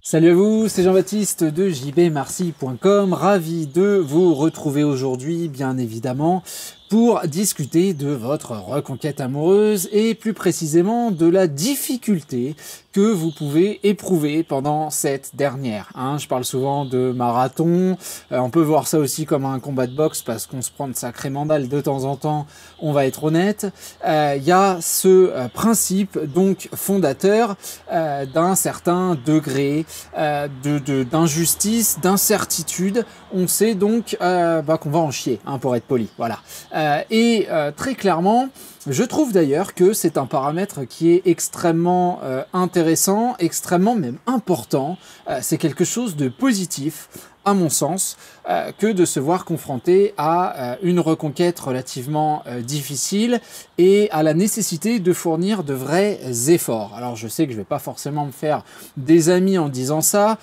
Salut à vous, c'est Jean-Baptiste de jbmarcy.com, ravi de vous retrouver aujourd'hui, bien évidemment, pour discuter de votre reconquête amoureuse et plus précisément de la difficulté que vous pouvez éprouver pendant cette dernière. Je parle souvent de marathon, on peut voir ça aussi comme un combat de boxe parce qu'on se prend de sacrés mandales de temps en temps, on va être honnête. Il y a ce principe donc fondateur d'un certain degré d'injustice, d'incertitude. On sait donc qu'on va en chier, pour être poli, voilà. Très clairement, je trouve d'ailleurs que c'est un paramètre qui est extrêmement intéressant, extrêmement même important. C'est quelque chose de positif, à mon sens, que de se voir confronté à une reconquête relativement difficile et à la nécessité de fournir de vrais efforts. Alors je sais que je vais pas forcément me faire des amis en disant ça,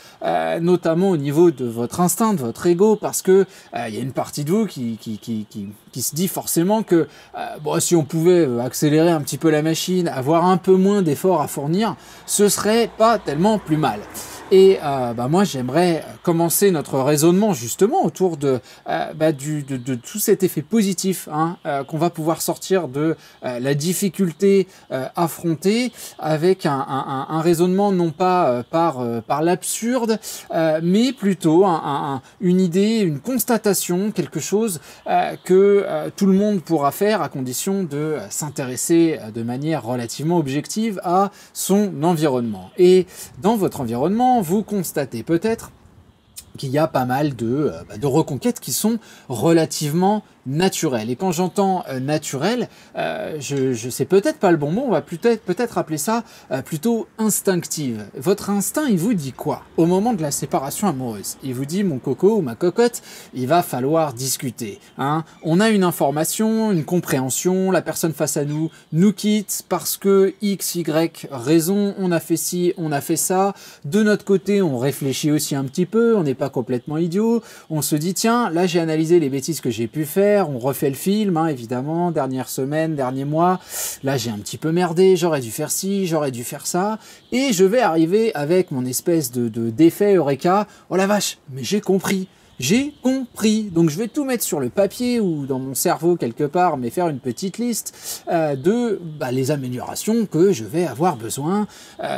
notamment au niveau de votre instinct, de votre ego, parce que y a une partie de vous qui se dit forcément que si on pouvait accélérer un petit peu la machine, avoir un peu moins d'efforts à fournir, ce serait pas tellement plus mal. Et moi j'aimerais commencer notre raisonnement justement autour de tout cet effet positif qu'on va pouvoir sortir de la difficulté affrontée avec un raisonnement non pas par l'absurde mais plutôt une idée, une constatation, quelque chose que tout le monde pourra faire à condition de s'intéresser de manière relativement objective à son environnement. Et dans votre environnement, vous constatez peut-être qu'il y a pas mal de reconquêtes qui sont relativement naturelles. Et quand j'entends naturel, je sais peut-être pas le bon mot, on va peut-être appeler ça plutôt instinctive. Votre instinct, il vous dit quoi au moment de la séparation amoureuse? Il vous dit, mon coco ou ma cocotte, il va falloir discuter. On a une information, une compréhension, la personne face à nous nous quitte parce que X, Y raison, on a fait ci, on a fait ça. De notre côté, on réfléchit aussi un petit peu, on n'est pas complètement idiot. On se dit, tiens, là j'ai analysé les bêtises que j'ai pu faire. On refait le film, évidemment, dernière semaine, dernier mois, là j'ai un petit peu merdé, j'aurais dû faire ci, j'aurais dû faire ça, et je vais arriver avec mon espèce d'effet Eureka, oh la vache, mais j'ai compris, donc je vais tout mettre sur le papier ou dans mon cerveau quelque part, mais faire une petite liste de les améliorations que je vais avoir besoin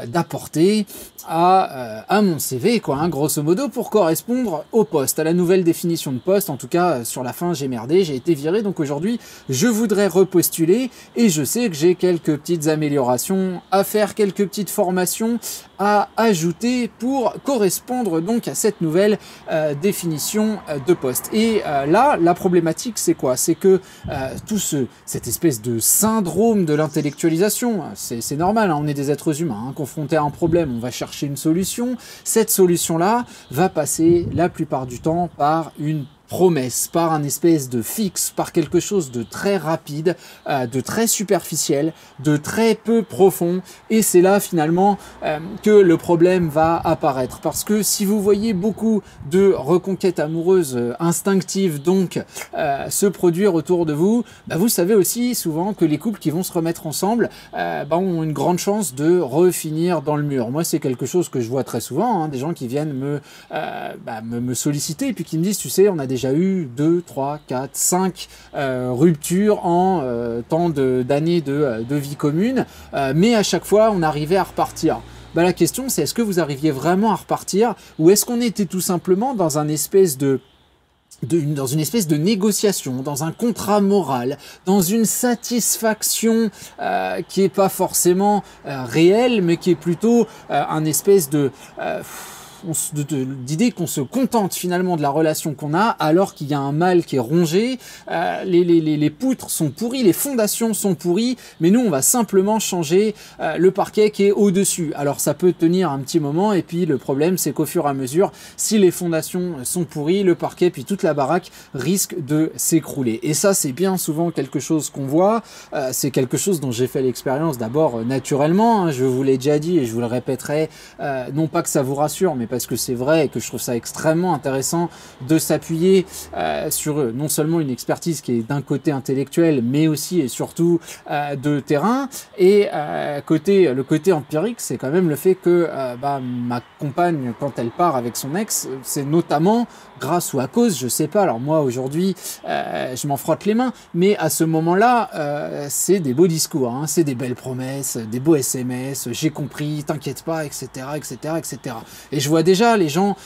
d'apporter à mon CV, grosso modo, pour correspondre au poste, à la nouvelle définition de poste. En tout cas, sur la fin, j'ai merdé, j'ai été viré, donc aujourd'hui, je voudrais repostuler, et je sais que j'ai quelques petites améliorations à faire, quelques petites formations à ajouter pour correspondre donc à cette nouvelle définition de poste. Et là, la problématique, c'est quoi? C'est que cette espèce de syndrome de l'intellectualisation, c'est normal, on est des êtres humains, confrontés à un problème, on va chercher une solution. Cette solution-là va passer la plupart du temps par une promesse, par un espèce de fixe, par quelque chose de très rapide, de très superficiel, de très peu profond, et c'est là finalement que le problème va apparaître, parce que si vous voyez beaucoup de reconquêtes amoureuses instinctives donc se produire autour de vous, vous savez aussi souvent que les couples qui vont se remettre ensemble ont une grande chance de refinir dans le mur. Moi c'est quelque chose que je vois très souvent, des gens qui viennent me solliciter et puis qui me disent, tu sais, on a déjà eu 2, 3, 4, 5 ruptures en tant d'années de vie commune, mais à chaque fois on arrivait à repartir. La question c'est, est-ce que vous arriviez vraiment à repartir, ou est-ce qu'on était tout simplement dans une espèce de négociation, dans un contrat moral, dans une satisfaction qui est pas forcément réelle, mais qui est plutôt un espèce d'idée qu'on se contente finalement de la relation qu'on a, alors qu'il y a un mal qui est rongé, les poutres sont pourries, les fondations sont pourries, mais nous on va simplement changer le parquet qui est au-dessus. Alors ça peut tenir un petit moment, et puis le problème c'est qu'au fur et à mesure, si les fondations sont pourries, le parquet puis toute la baraque risque de s'écrouler. Et ça c'est bien souvent quelque chose qu'on voit, c'est quelque chose dont j'ai fait l'expérience d'abord naturellement, je vous l'ai déjà dit et je vous le répéterai, non pas que ça vous rassure, mais parce que c'est vrai et que je trouve ça extrêmement intéressant de s'appuyer sur non seulement une expertise qui est d'un côté intellectuel, mais aussi et surtout de terrain. Et le côté empirique, c'est quand même le fait que ma compagne, quand elle part avec son ex, c'est notamment grâce ou à cause, je sais pas. Alors moi aujourd'hui, je m'en frotte les mains, mais à ce moment-là, c'est des beaux discours, hein, c'est des belles promesses, des beaux SMS, j'ai compris, t'inquiète pas, etc., etc., etc. Et je vois déjà les gens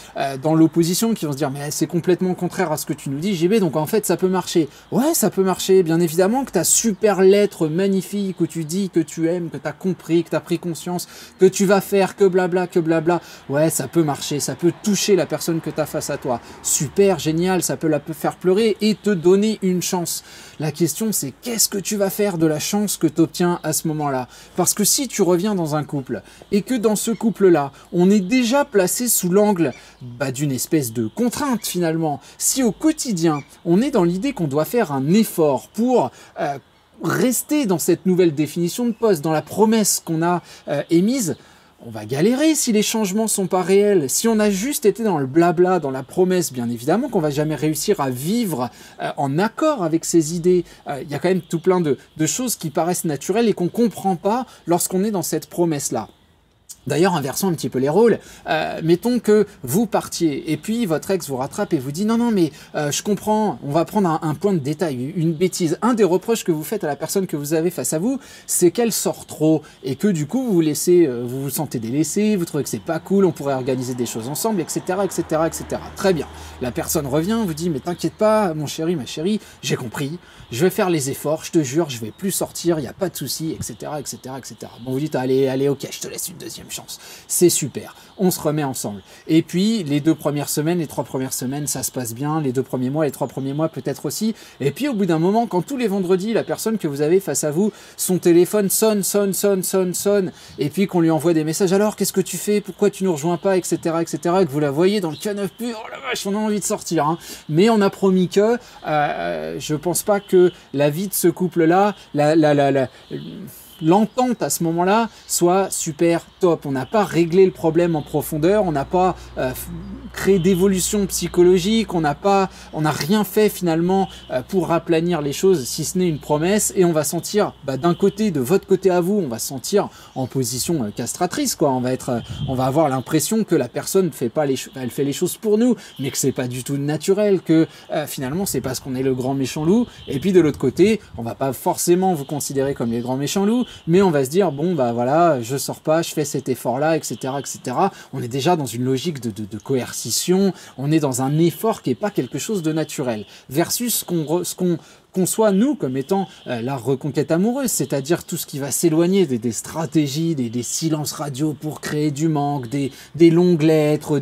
dans l'opposition qui vont se dire mais c'est complètement contraire à ce que tu nous dis, JB, donc en fait ça peut marcher. Ouais, ça peut marcher, bien évidemment que ta super lettre magnifique où tu dis que tu aimes, que t'as compris, que t'as pris conscience, que tu vas faire, que blabla, ouais, ça peut marcher, ça peut toucher la personne que t'as face à toi. Super, génial, ça peut la faire pleurer et te donner une chance. La question c'est qu'est-ce que tu vas faire de la chance que tu obtiens à ce moment-là? Parce que si tu reviens dans un couple et que dans ce couple-là, on est déjà placé sous l'angle d'une espèce de contrainte finalement, si au quotidien, on est dans l'idée qu'on doit faire un effort pour rester dans cette nouvelle définition de poste, dans la promesse qu'on a émise, on va galérer si les changements sont pas réels. Si on a juste été dans le blabla, dans la promesse, bien évidemment qu'on va jamais réussir à vivre en accord avec ces idées. Il y a quand même tout plein de choses qui paraissent naturelles et qu'on comprend pas lorsqu'on est dans cette promesse-là. D'ailleurs, inversons un petit peu les rôles. Mettons que vous partiez et puis votre ex vous rattrape et vous dit non mais je comprends, on va prendre un point de détail, une bêtise. Un des reproches que vous faites à la personne que vous avez face à vous, c'est qu'elle sort trop et que du coup vous vous sentez délaissé, vous trouvez que c'est pas cool, on pourrait organiser des choses ensemble, etc., etc., etc. Très bien. La personne revient, vous dit mais t'inquiète pas, mon chéri, ma chérie, j'ai compris, je vais faire les efforts, je te jure, je vais plus sortir, il y a pas de souci, etc., etc., etc. Bon, vous dites allez, ok, je te laisse une deuxième chance. C'est super, on se remet ensemble. Et puis, les 2 premières semaines, les 3 premières semaines, ça se passe bien, les 2 premiers mois, les 3 premiers mois peut-être aussi. Et puis, au bout d'un moment, quand tous les vendredis, la personne que vous avez face à vous, son téléphone sonne, et puis qu'on lui envoie des messages, alors, qu'est-ce que tu fais? Pourquoi tu nous rejoins pas? Etc., etc., et que vous la voyez dans le canapé, oh la vache, on a envie de sortir, hein. Mais on a promis que, je pense pas que la vie de ce couple-là, l'entente à ce moment-là soit super top. On n'a pas réglé le problème en profondeur, on n'a pas créé d'évolution psychologique, on n'a rien fait finalement pour raplanir les choses, si ce n'est une promesse, et on va sentir d'un côté, de votre côté à vous, on va se sentir en position castratrice, quoi. On va avoir l'impression que la personne elle fait les choses pour nous, mais que c'est pas du tout naturel, que finalement c'est parce qu'on est le grand méchant loup. Et puis de l'autre côté, on va pas forcément vous considérer comme les grands méchants loups, mais on va se dire bon voilà, je sors pas, je fais cet effort là, etc., etc. On est déjà dans une logique de coercition, on est dans un effort qui est pas quelque chose de naturel, versus ce qu'on conçoit nous comme étant la reconquête amoureuse, c'est-à-dire tout ce qui va s'éloigner des stratégies, des silences radio pour créer du manque, des longues lettres,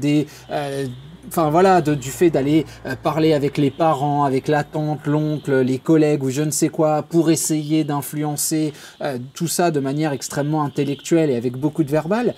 enfin voilà, du fait d'aller parler avec les parents, avec la tante, l'oncle, les collègues ou je ne sais quoi, pour essayer d'influencer tout ça de manière extrêmement intellectuelle et avec beaucoup de verbal.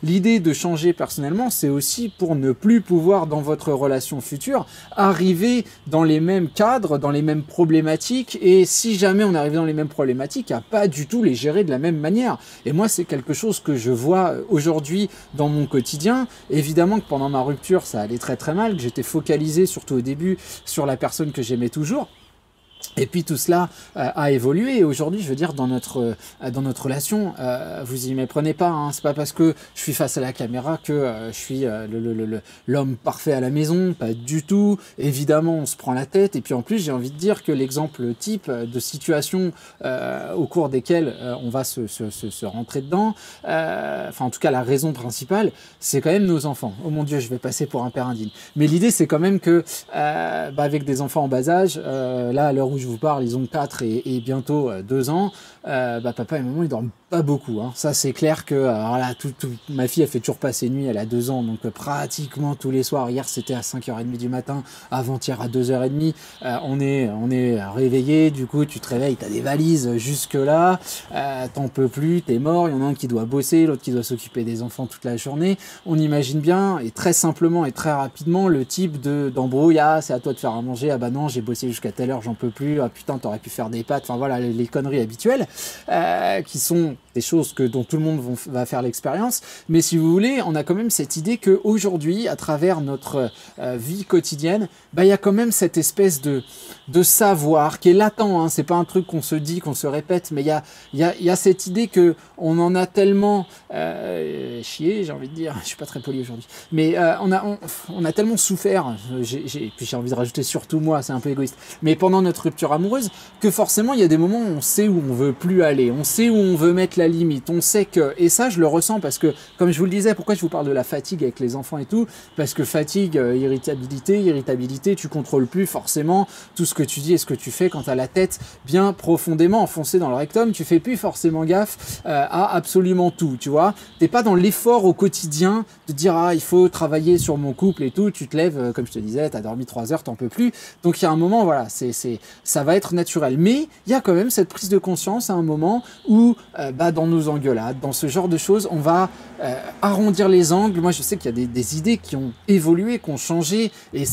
L'idée de changer personnellement, c'est aussi pour ne plus pouvoir, dans votre relation future, arriver dans les mêmes cadres, dans les mêmes problématiques, et si jamais on arrive dans les mêmes problématiques, à pas du tout les gérer de la même manière. Et moi, c'est quelque chose que je vois aujourd'hui dans mon quotidien. Évidemment que pendant ma rupture, ça allait très très mal, que j'étais focalisé surtout au début sur la personne que j'aimais toujours. Et puis tout cela a évolué. Et aujourd'hui, je veux dire, dans notre relation, vous y méprenez pas, hein. C'est pas parce que je suis face à la caméra que je suis l'homme parfait à la maison, pas du tout. Évidemment, on se prend la tête. Et puis en plus, j'ai envie de dire que l'exemple type de situation au cours desquelles on va se rentrer dedans, enfin en tout cas la raison principale, c'est quand même nos enfants. Oh mon Dieu, je vais passer pour un père indigne. Mais l'idée, c'est quand même que avec des enfants en bas âge, là à l'heure où je vous parle, ils ont 4 et bientôt 2 ans, papa et maman ils dorment pas beaucoup, hein. Ça c'est clair que voilà, ma fille elle fait toujours pas ses nuits, elle a 2 ans, donc pratiquement tous les soirs. Hier c'était à 5h30 du matin, avant-hier à 2h30, on est réveillé, du coup tu te réveilles, t'as des valises jusque là, t'en peux plus, t'es mort, il y en a un qui doit bosser, l'autre qui doit s'occuper des enfants toute la journée. On imagine bien, et très simplement et très rapidement, le type d'embrouille. Ah, c'est à toi de faire à manger, ah bah non, j'ai bossé jusqu'à telle heure, j'en peux plus, ah putain, t'aurais pu faire des pâtes, enfin voilà, les conneries habituelles qui sont des choses dont tout le monde va faire l'expérience, mais si vous voulez, on a quand même cette idée qu'aujourd'hui, à travers notre vie quotidienne, il y a quand même cette espèce de savoir qui est latent, hein. C'est pas un truc qu'on se dit, qu'on se répète, mais il y a cette idée qu'on en a tellement chié, j'ai envie de dire, je suis pas très poli aujourd'hui, mais on a tellement souffert, puis j'ai envie de rajouter surtout moi, c'est un peu égoïste, mais pendant notre rupture amoureuse, que forcément il y a des moments où on sait où on veut plus aller, on sait où on veut mettre la limite, on sait que, et ça je le ressens parce que, comme je vous le disais, pourquoi je vous parle de la fatigue avec les enfants et tout, parce que fatigue, irritabilité, tu contrôles plus forcément tout ce que tu dis et ce que tu fais quand tu as la tête bien profondément enfoncée dans le rectum, tu fais plus forcément gaffe à absolument tout, tu vois, t'es pas dans l'effort au quotidien de dire il faut travailler sur mon couple et tout, tu te lèves, comme je te disais, t'as dormi 3 heures, t'en peux plus, donc il y a un moment, voilà, ça va être naturel, mais il y a quand même cette prise de conscience à un moment où dans nos engueulades, dans ce genre de choses, on va arrondir les angles. Moi je sais qu'il y a des idées qui ont évolué, qui ont changé, et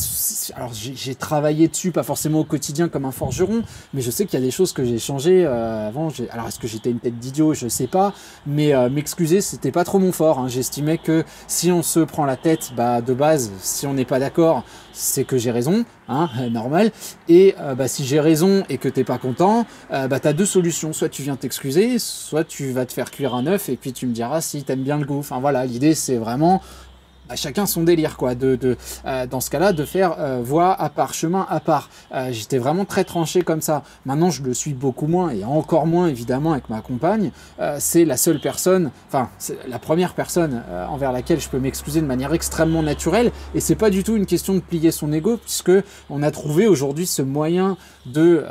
alors j'ai travaillé dessus, pas forcément au quotidien comme un forgeron, mais je sais qu'il y a des choses que j'ai changées avant. Alors est-ce que j'étais une tête d'idiot, je sais pas, mais m'excuser, c'était pas trop mon fort, hein. J'estimais que si on se prend la tête, de base, si on n'est pas d'accord, c'est que j'ai raison, hein, normal, et si j'ai raison et que t'es pas content, t'as deux solutions, soit tu viens t'excuser, soit tu vas te faire cuire un œuf et puis tu me diras si t'aimes bien le goût. Enfin voilà, l'idée c'est vraiment chacun son délire, quoi, dans ce cas-là, de faire voie à part, chemin à part. J'étais vraiment très tranché comme ça. Maintenant, je le suis beaucoup moins, et encore moins, évidemment, avec ma compagne. C'est la seule personne, enfin, c'est la première personne envers laquelle je peux m'excuser de manière extrêmement naturelle, et c'est pas du tout une question de plier son ego, puisque on a trouvé aujourd'hui ce moyen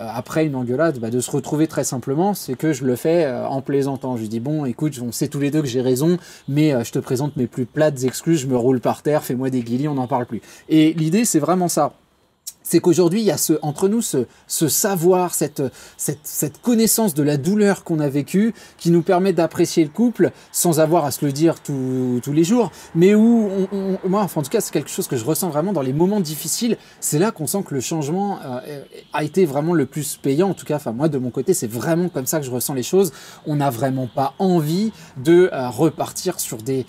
après une engueulade, de se retrouver très simplement. C'est que je le fais en plaisantant. Je lui dis, bon, écoute, on sait tous les deux que j'ai raison, mais je te présente mes plus plates excuses, je me roule par terre, fais-moi des guilis, on n'en parle plus. Et l'idée, c'est vraiment ça. C'est qu'aujourd'hui, il y a entre nous ce savoir, cette connaissance de la douleur qu'on a vécue, qui nous permet d'apprécier le couple sans avoir à se le dire tous les jours, mais où, moi, en tout cas, c'est quelque chose que je ressens vraiment dans les moments difficiles. C'est là qu'on sent que le changement a été vraiment le plus payant. En tout cas, moi, de mon côté, c'est vraiment comme ça que je ressens les choses. On n'a vraiment pas envie de repartir sur des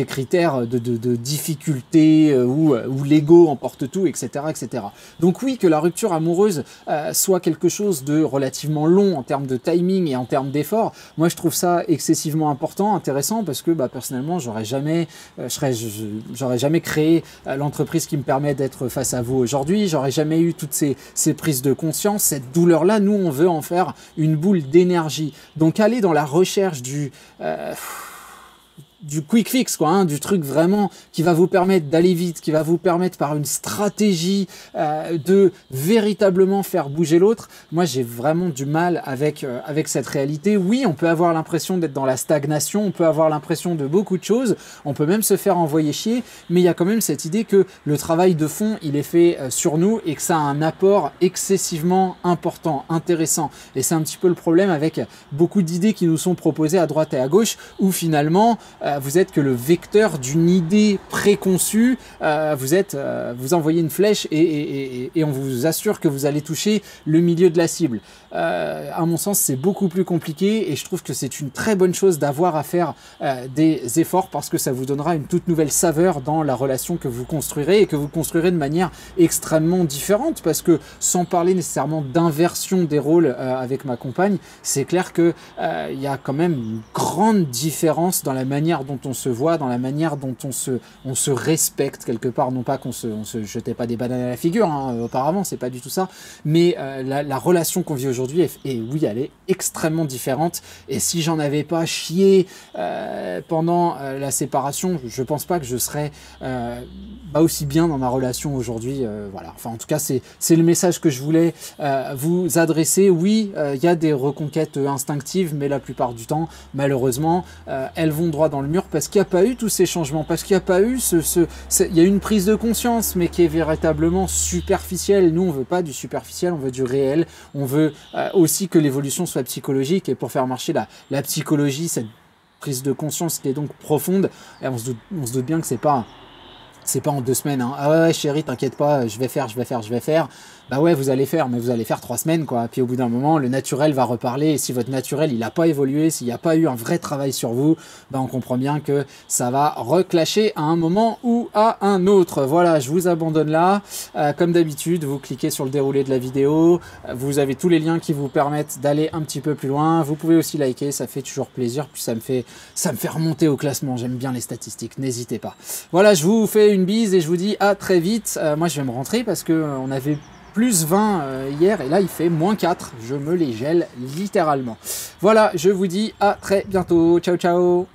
critères de difficulté où l'ego emporte tout, etc., etc. Donc oui, que la rupture amoureuse soit quelque chose de relativement long en termes de timing et en termes d'effort, moi je trouve ça excessivement important, intéressant, parce que personnellement j'aurais jamais créé l'entreprise qui me permet d'être face à vous aujourd'hui, j'aurais jamais eu toutes ces prises de conscience, cette douleur-là. Nous on veut en faire une boule d'énergie. Donc aller dans la recherche du quick fix, quoi, du truc vraiment qui va vous permettre d'aller vite, qui va vous permettre par une stratégie de véritablement faire bouger l'autre. Moi, j'ai vraiment du mal avec cette réalité. Oui, on peut avoir l'impression d'être dans la stagnation, on peut avoir l'impression de beaucoup de choses, on peut même se faire envoyer chier, mais il y a quand même cette idée que le travail de fond, il est fait sur nous et que ça a un apport excessivement important, intéressant. Et c'est un petit peu le problème avec beaucoup d'idées qui nous sont proposées à droite et à gauche, où finalement vous êtes que le vecteur d'une idée préconçue, vous envoyez une flèche et on vous assure que vous allez toucher le milieu de la cible. À mon sens, c'est beaucoup plus compliqué, et je trouve que c'est une très bonne chose d'avoir à faire des efforts, parce que ça vous donnera une toute nouvelle saveur dans la relation que vous construirez, et que vous construirez de manière extrêmement différente, parce que sans parler nécessairement d'inversion des rôles avec ma compagne, c'est clair que y a quand même une grande différence dans la manière dont on se voit, dans la manière dont on se respecte quelque part. Non pas qu'on se jetait pas des bananes à la figure, auparavant, c'est pas du tout ça, mais la relation qu'on vit aujourd'hui oui, elle est extrêmement différente. Et si j'en avais pas chié pendant la séparation, je pense pas que je serais aussi bien dans ma relation aujourd'hui. Voilà. Enfin, en tout cas, c'est le message que je voulais vous adresser. Oui, il y a des reconquêtes instinctives, mais la plupart du temps, malheureusement, elles vont droit dans le mur, parce qu'il n'y a pas eu tous ces changements, parce qu'il n'y a pas eu il y a une prise de conscience, mais qui est véritablement superficielle. Nous, on veut pas du superficiel, on veut du réel. On veut aussi que l'évolution soit psychologique, et pour faire marcher la psychologie, cette prise de conscience qui est donc profonde, et on se doute bien que c'est pas en 2 semaines. Ah ouais, chérie, t'inquiète pas, je vais faire. bah ouais, vous allez faire, mais vous allez faire 3 semaines, quoi. Puis au bout d'un moment, le naturel va reparler. Et si votre naturel, il n'a pas évolué, s'il n'y a pas eu un vrai travail sur vous, bah on comprend bien que ça va reclasher à un moment ou à un autre. Voilà, je vous abandonne là. Comme d'habitude, vous cliquez sur le déroulé de la vidéo. Vous avez tous les liens qui vous permettent d'aller un petit peu plus loin. Vous pouvez aussi liker, ça fait toujours plaisir. Puis ça me fait remonter au classement. J'aime bien les statistiques, n'hésitez pas. Voilà, je vous fais une bise et je vous dis à très vite. Moi, je vais me rentrer parce que on avait plus 20 hier et là il fait moins 4, je me les gèle littéralement. Voilà, je vous dis à très bientôt, ciao ciao.